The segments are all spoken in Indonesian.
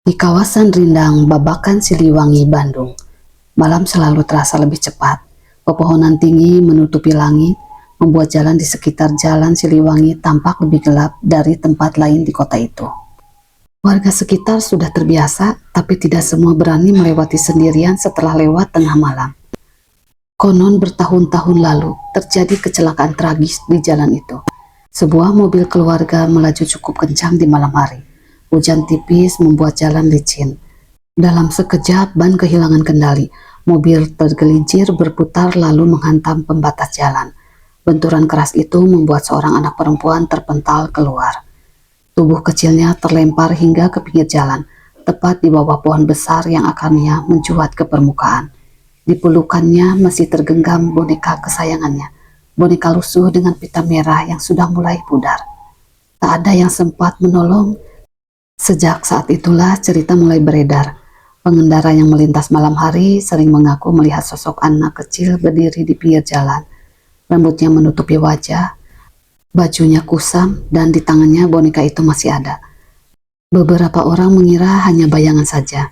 Di kawasan Rindang, Babakan, Siliwangi, Bandung, malam selalu terasa lebih cepat. Pepohonan tinggi menutupi langit, membuat jalan di sekitar jalan Siliwangi tampak lebih gelap dari tempat lain di kota itu. Warga sekitar sudah terbiasa, tapi tidak semua berani melewati sendirian setelah lewat tengah malam. Konon bertahun-tahun lalu terjadi kecelakaan tragis di jalan itu. Sebuah mobil keluarga melaju cukup kencang di malam hari. Hujan tipis membuat jalan licin. Dalam sekejap ban kehilangan kendali. Mobil tergelincir berputar lalu menghantam pembatas jalan. Benturan keras itu membuat seorang anak perempuan terpental keluar. Tubuh kecilnya terlempar hingga ke pinggir jalan, tepat di bawah pohon besar yang akarnya mencuat ke permukaan. Di pelukannya masih tergenggam boneka kesayangannya, boneka lusuh dengan pita merah yang sudah mulai pudar. Tak ada yang sempat menolong. Sejak saat itulah cerita mulai beredar. Pengendara yang melintas malam hari sering mengaku melihat sosok anak kecil berdiri di pinggir jalan. Rambutnya menutupi wajah, bajunya kusam, dan di tangannya boneka itu masih ada. Beberapa orang mengira hanya bayangan saja.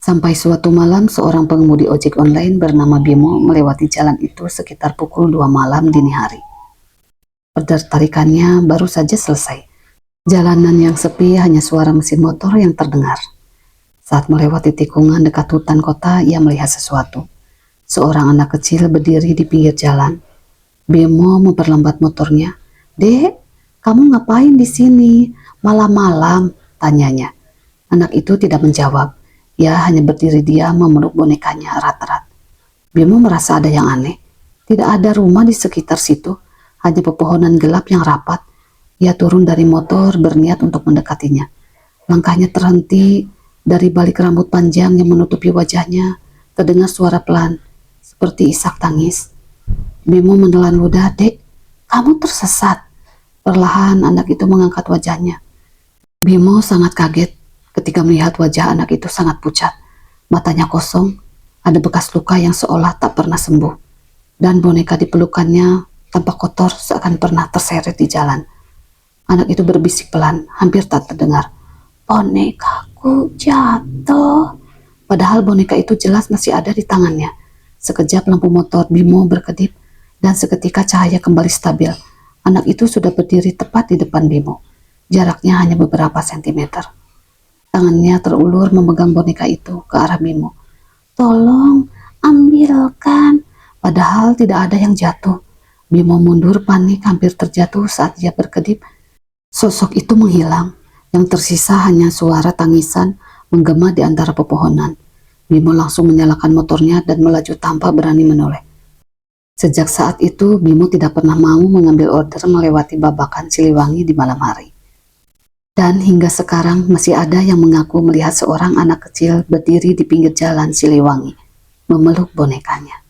Sampai suatu malam seorang pengemudi ojek online bernama Bimo melewati jalan itu sekitar pukul 2 malam dini hari. Ketertarikannya baru saja selesai. Jalanan yang sepi, hanya suara mesin motor yang terdengar. Saat melewati tikungan dekat hutan kota, ia melihat sesuatu. Seorang anak kecil berdiri di pinggir jalan. Bimo memperlambat motornya. "Dek, kamu ngapain di sini? Malam-malam?" tanyanya. Anak itu tidak menjawab. Ia hanya berdiri diam memeluk bonekanya erat-erat. Bimo merasa ada yang aneh. Tidak ada rumah di sekitar situ, hanya pepohonan gelap yang rapat. Ia turun dari motor berniat untuk mendekatinya. Langkahnya terhenti. Dari balik rambut panjang yang menutupi wajahnya terdengar suara pelan, seperti isak tangis. Bimo menelan ludah. "Dek, kamu tersesat." Perlahan anak itu mengangkat wajahnya. Bimo sangat kaget ketika melihat wajah anak itu sangat pucat. Matanya kosong, ada bekas luka yang seolah tak pernah sembuh. Dan boneka di pelukannya tampak kotor seakan pernah terseret di jalan. Anak itu berbisik pelan, hampir tak terdengar. "Bonekaku jatuh." Padahal boneka itu jelas masih ada di tangannya. Sekejap lampu motor Bimo berkedip dan seketika cahaya kembali stabil. Anak itu sudah berdiri tepat di depan Bimo. Jaraknya hanya beberapa sentimeter. Tangannya terulur memegang boneka itu ke arah Bimo. "Tolong, ambilkan." Padahal tidak ada yang jatuh. Bimo mundur panik, hampir terjatuh saat ia berkedip. Sosok itu menghilang. Yang tersisa hanya suara tangisan menggema di antara pepohonan. Bimo langsung menyalakan motornya dan melaju tanpa berani menoleh. Sejak saat itu, Bimo tidak pernah mau mengambil order melewati Babakan, Siliwangi di malam hari. Dan hingga sekarang masih ada yang mengaku melihat seorang anak kecil berdiri di pinggir jalan Siliwangi, memeluk bonekanya.